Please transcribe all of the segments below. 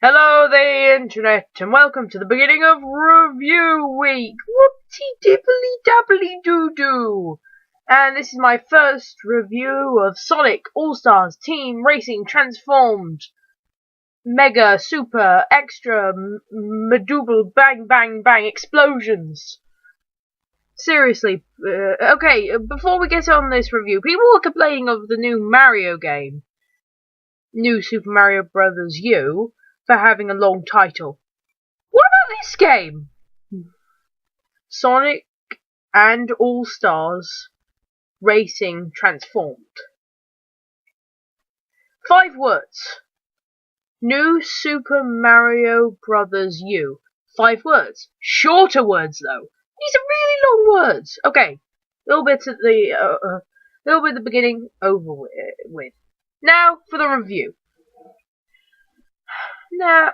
Hello there, Internet, and welcome to the beginning of Review Week. Whoopty-dipply-dapply-doo-doo. And this is my first review of Sonic All-Stars Team Racing Transformed Mega Super Extra Madouble Bang Bang Bang Explosions. Seriously, okay, before we get on this review, people are complaining of the new Mario game, New Super Mario Bros. U, for having a long title. What about this game? Sonic and All-Stars Racing Transformed. 5 words. New Super Mario Bros. U. 5 words. Shorter words though. These are really long words. Okay, little bit at the beginning over with. Now for the review. Now,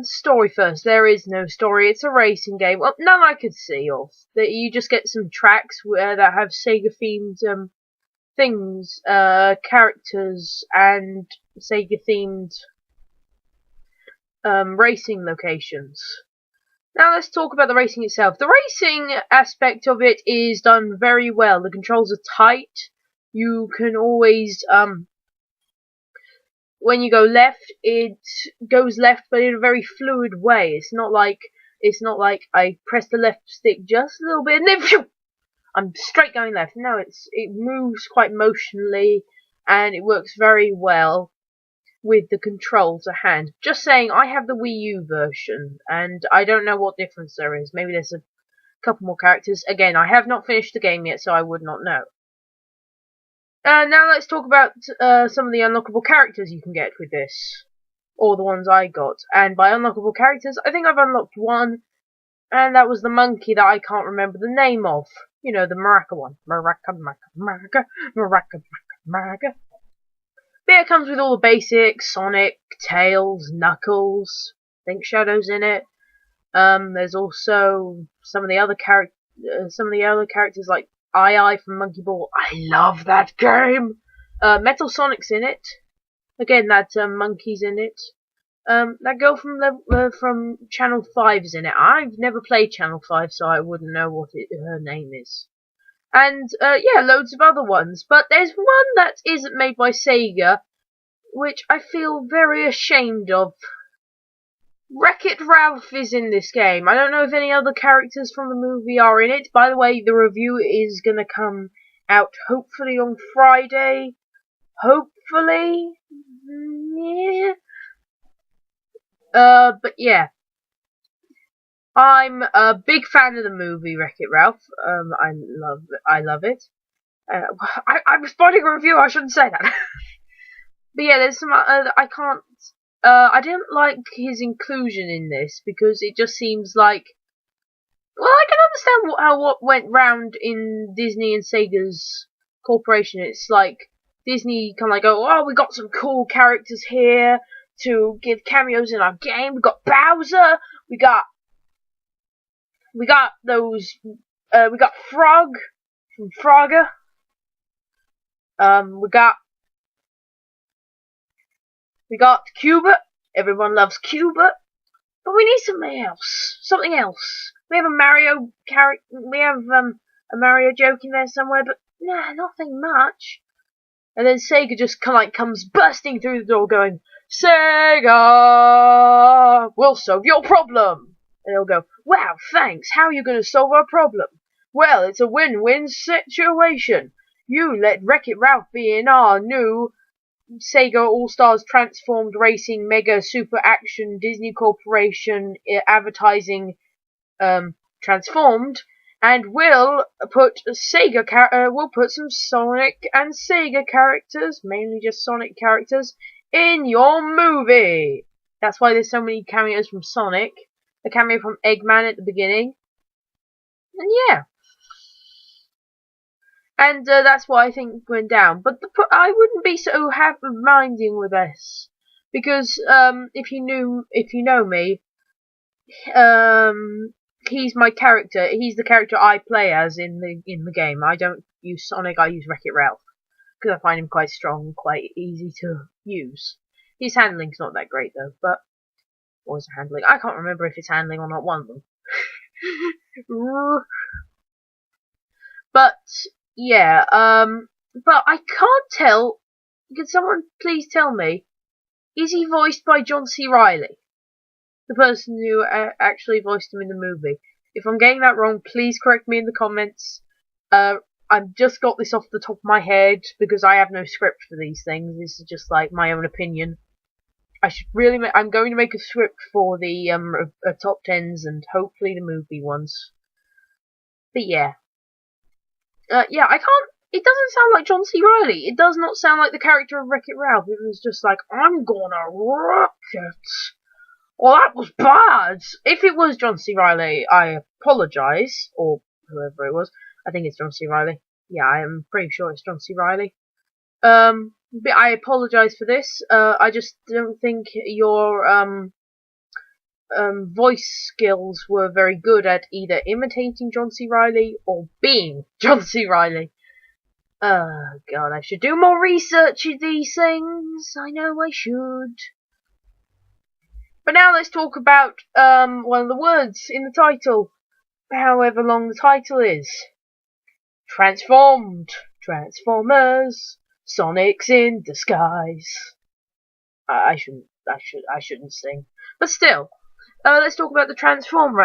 story first. There is no story. It's a racing game. Well, none I could see of. That you just get some tracks that have Sega themed things, characters, and Sega themed racing locations. Now let's talk about the racing itself. The racing aspect of it is done very well. The controls are tight. You can always when you go left, it goes left, but in a very fluid way. It's not like I press the left stick just a little bit and then phew, I'm straight going left. No, it moves quite motionally, and it works very well with the controls at hand. Just saying, I have the Wii U version, and I don't know what difference there is. Maybe there's a couple more characters. Again, I have not finished the game yet, so I would not know. Now let's talk about some of the unlockable characters you can get with this. Or the ones I got. And by unlockable characters, I think I've unlocked one. And that was the monkey that I can't remember the name of. You know, the Maraca one. Maraca. But yeah, it comes with all the basics. Sonic, Tails, Knuckles. I think Shadow's in it. There's also some of the other characters like I from Monkey Ball. I love that game. Metal Sonic's in it. Again, that monkey's in it. That girl from Channel 5's in it. I've never played Channel 5, so I wouldn't know what her name is. And yeah, loads of other ones. But there's one that isn't made by Sega, which I feel very ashamed of. Wreck-It Ralph is in this game. I don't know if any other characters from the movie are in it. By the way, the review is gonna come out hopefully on Friday. Hopefully. Yeah. But yeah. I'm a big fan of the movie Wreck-It Ralph. I love it. I'm responding a review, I shouldn't say that. But yeah, there's some, I didn't like his inclusion in this because it just seems like, well, I can understand what went round in Disney and Sega's corporation. It's like Disney kind of like go, oh, we got some cool characters here to give cameos in our game. We got Bowser. We got those. We got Frog from Frogger. We got Cuba. Everyone loves Cuba. But we need something else. Something else. We have a Mario character. We have a Mario joke in there somewhere, but nah, nothing much. And then Sega just comes bursting through the door, going, "Sega, we'll solve your problem." And they'll go, "Wow, thanks. How are you going to solve our problem?" "Well, it's a win-win situation. You let Wreck-It Ralph be in our new Sega All-Stars Transformed Racing Mega Super Action Disney Corporation advertising transformed, and we'll put we'll put some Sonic and Sega characters, mainly just Sonic characters, in your movie." That's why there's so many cameos from Sonic. A cameo from Eggman at the beginning. And yeah. And that's what I think went down. But I wouldn't be so minding with this, because if you know me, he's my character. He's the character I play as in the game. I don't use Sonic. I use Wreck-It Ralph because I find him quite strong, quite easy to use. His handling's not that great though, but Or is it handling? I can't remember if it's handling or not, one of them. But, yeah, but I can't tell. Can someone please tell me? Is he voiced by John C. Reilly? The person who actually voiced him in the movie. If I'm getting that wrong, please correct me in the comments. I've just got this off the top of my head because I have no script for these things. This is just like my own opinion. I should really. I'm going to make a script for the top 10s and hopefully the movie ones. But yeah, yeah. I can't. It doesn't sound like John C. Reilly. It does not sound like the character of Wreck-It Ralph. It was just like, I'm gonna rock it. Well, that was bad. If it was John C. Reilly, I apologise, or whoever it was. I think it's John C. Reilly. Yeah, I am pretty sure it's John C. Reilly. But I apologise for this. I just don't think your voice skills were very good at either imitating John C. Reilly or being John C. Reilly. God, I should do more research in these things. I know I should. But now let's talk about one of the words in the title, however long the title is. Transformed, Transformers, Sonic's in disguise. I shouldn't sing, but still. Let's talk about the transform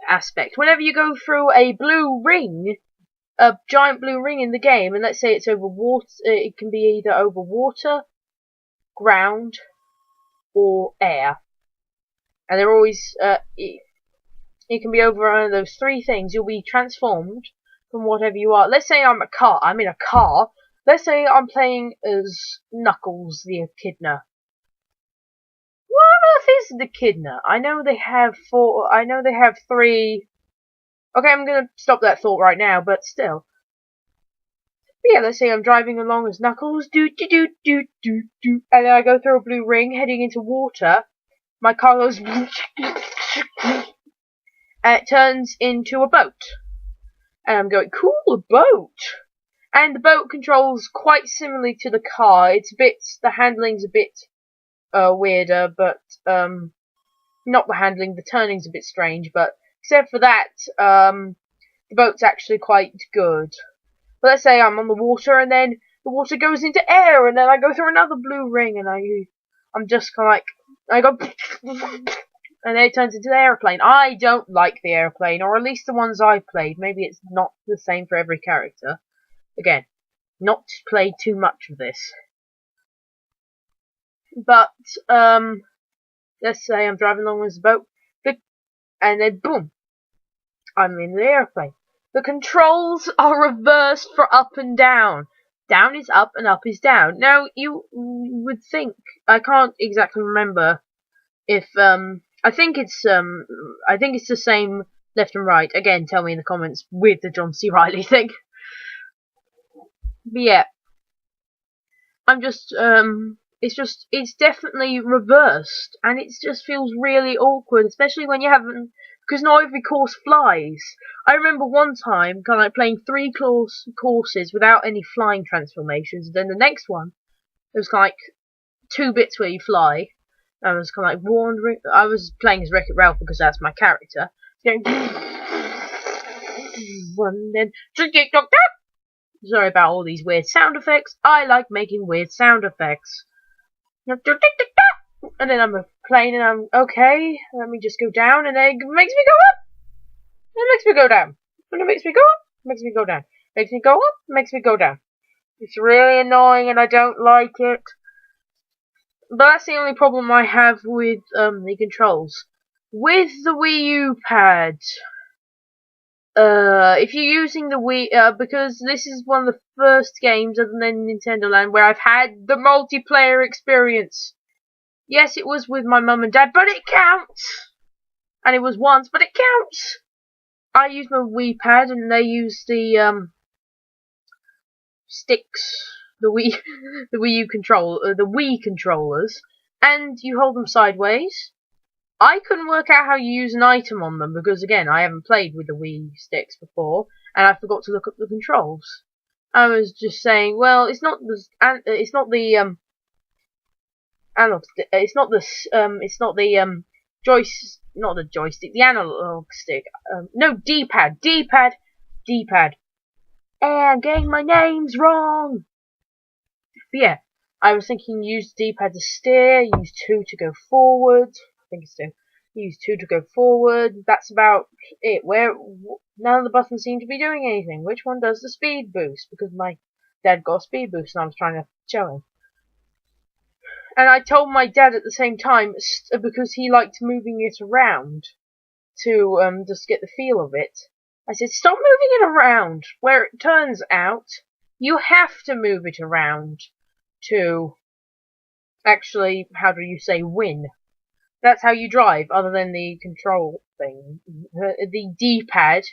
aspect. Whenever you go through a blue ring, a giant blue ring in the game, and let's say it's over water, it can be either over water, ground, or air. And they're always, it can be over one of those three things. You'll be transformed from whatever you are. Let's say I'm in a car. Let's say I'm playing as Knuckles the Echidna. What on earth is the Echidna? I know they have three. Okay, I'm gonna stop that thought right now, but still. But yeah, let's say I'm driving along as Knuckles, and then I go through a blue ring heading into water. My car goes and it turns into a boat. And I'm going, cool, a boat. And the boat controls quite similarly to the car. The handling's a bit weirder, but not the handling, the turning's a bit strange, but except for that, the boat's actually quite good. But let's say I'm on the water, and then the water goes into air, and then I go through another blue ring, and I'm just kind of like, I go, and then it turns into the airplane. I don't like the airplane, or at least the ones I've played. Maybe it's not the same for every character. Again, not played too much of this. But, let's say I'm driving along with the boat, and then boom, I'm in the airplane. The controls are reversed for up and down. Down is up and up is down. Now, you would think, I can't exactly remember if, I think it's the same left and right. Again, tell me in the comments with the John C. Reilly thing. But yeah, it's definitely reversed, and it just feels really awkward, especially when you haven't, because not every course flies. I remember one time kind of like playing 3 courses without any flying transformations, and then the next one, it was kind of like 2 bits where you fly. I was kind of like wandering. I was playing as Wreck-It Ralph because that's my character. Going, and then sorry about all these weird sound effects. I like making weird sound effects. And then I'm playing and I'm okay. Let me just go down, and then it makes me go up. And it makes me go down. And it makes me go up. Makes me go down. Makes me go up. Makes me go down. It's really annoying, and I don't like it. But that's the only problem I have with the controls. With the Wii U pad, if you're using the Wii, because this is one of the first games other than Nintendo Land where I've had the multiplayer experience. Yes, it was with my mum and dad, but it counts! And it was once, but it counts! I used my Wii pad, and they used the, sticks, the Wii controllers, and you hold them sideways. I couldn't work out how you use an item on them because, again, I haven't played with the Wii sticks before, and I forgot to look up the controls. I was just saying, well, it's not the not the joystick, the analog stick. No, D-pad. And getting my names wrong. But yeah, I was thinking use D-pad to steer, use 2 to go forward. I think it's 2. Use 2 to go forward. That's about it. None of the buttons seem to be doing anything. Which one does the speed boost? Because my dad got a speed boost and I was trying to show him. And I told my dad at the same time, because he liked moving it around to just get the feel of it. I said, stop moving it around. Where it turns out, you have to move it around to actually, how do you say, win. That's how you drive, other than the control thing. The D-pad.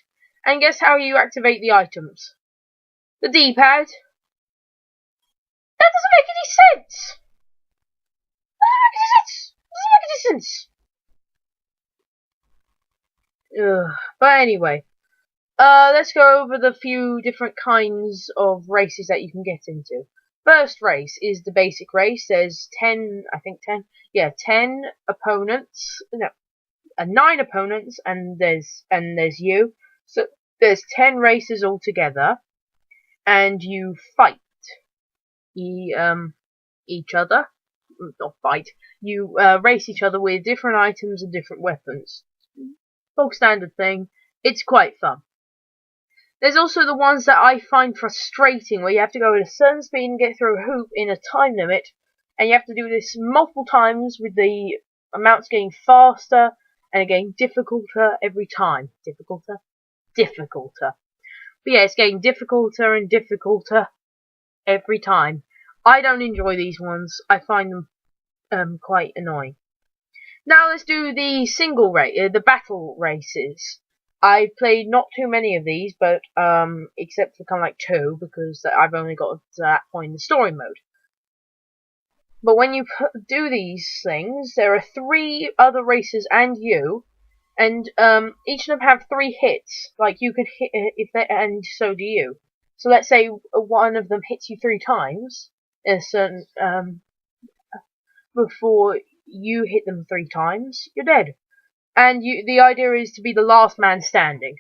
And guess how you activate the items? The D-pad. That doesn't make any sense! Doesn't make any sense! But anyway, let's go over the few different kinds of races that you can get into. First race is the basic race. There's 10 opponents. No, 9 opponents, and there's you. So there's 10 races altogether, and you fight each other. Not fight. You race each other with different items and different weapons. Bog standard thing. It's quite fun. There's also the ones that I find frustrating, where you have to go at a certain speed and get through a hoop in a time limit, and you have to do this multiple times with the amounts getting faster and getting difficulter every time. Difficulter. But yeah, it's getting difficulter and difficulter every time. I don't enjoy these ones. I find them quite annoying. Now let's do the single race, the battle races. I played not too many of these, but except for kind of like 2, because I've only got to that point in the story mode. But when you do these things, there are 3 other races and you, and each of them have 3 hits. Like you could hit and so do you. So let's say one of them hits you 3 times in a certain before you hit them 3 times, you're dead. And the idea is to be the last man standing.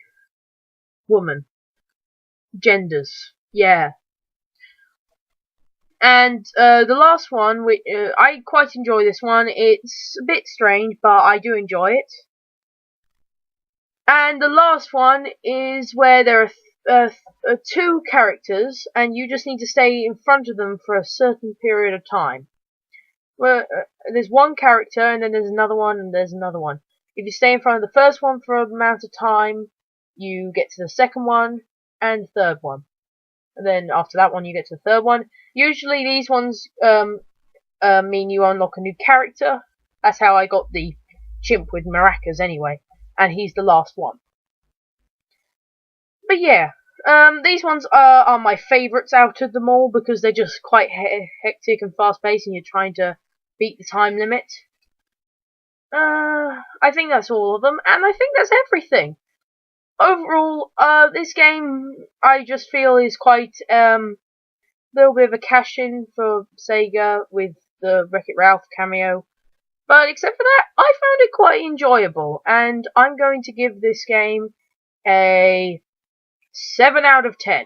Woman. Genders. Yeah. And the last one, I quite enjoy this one. It's a bit strange, but I do enjoy it. And the last one is where there are 2 characters, and you just need to stay in front of them for a certain period of time. Well, there's one character, and then there's another one, and there's another one. If you stay in front of the first one for an amount of time, you get to the second one and third one. And then after that one, you get to the third one. Usually these ones mean you unlock a new character. That's how I got the chimp with maracas anyway. And he's the last one. But yeah, these ones are my favourites out of them all, because they're just quite hectic and fast-paced, and you're trying to beat the time limit. I think that's all of them, and I think that's everything. Overall, this game, I just feel is quite, little bit of a cash-in for Sega with the Wreck-It Ralph cameo. But except for that, I found it quite enjoyable, and I'm going to give this game a 7 out of 10.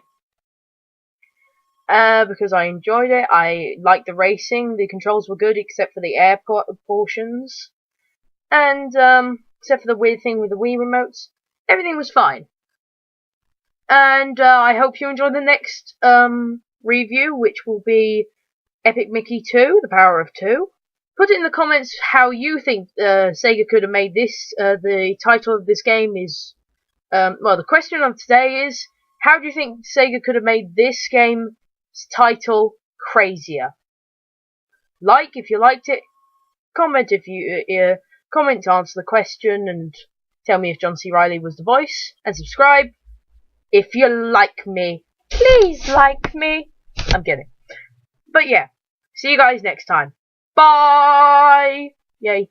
Because I enjoyed it, I liked the racing, the controls were good except for the airport portions. And, except for the weird thing with the Wii remotes, everything was fine. And, I hope you enjoy the next, review, which will be Epic Mickey 2, The Power of 2. Put in the comments how you think, Sega could have made this. The title of this game is, well, the question of today is, how do you think Sega could have made this game's title crazier? Like if you liked it, comment if you, comment to answer the question, and tell me if John C. Reilly was the voice, and subscribe if you like me. Please like me. I'm kidding. But yeah, see you guys next time. Bye! Yay.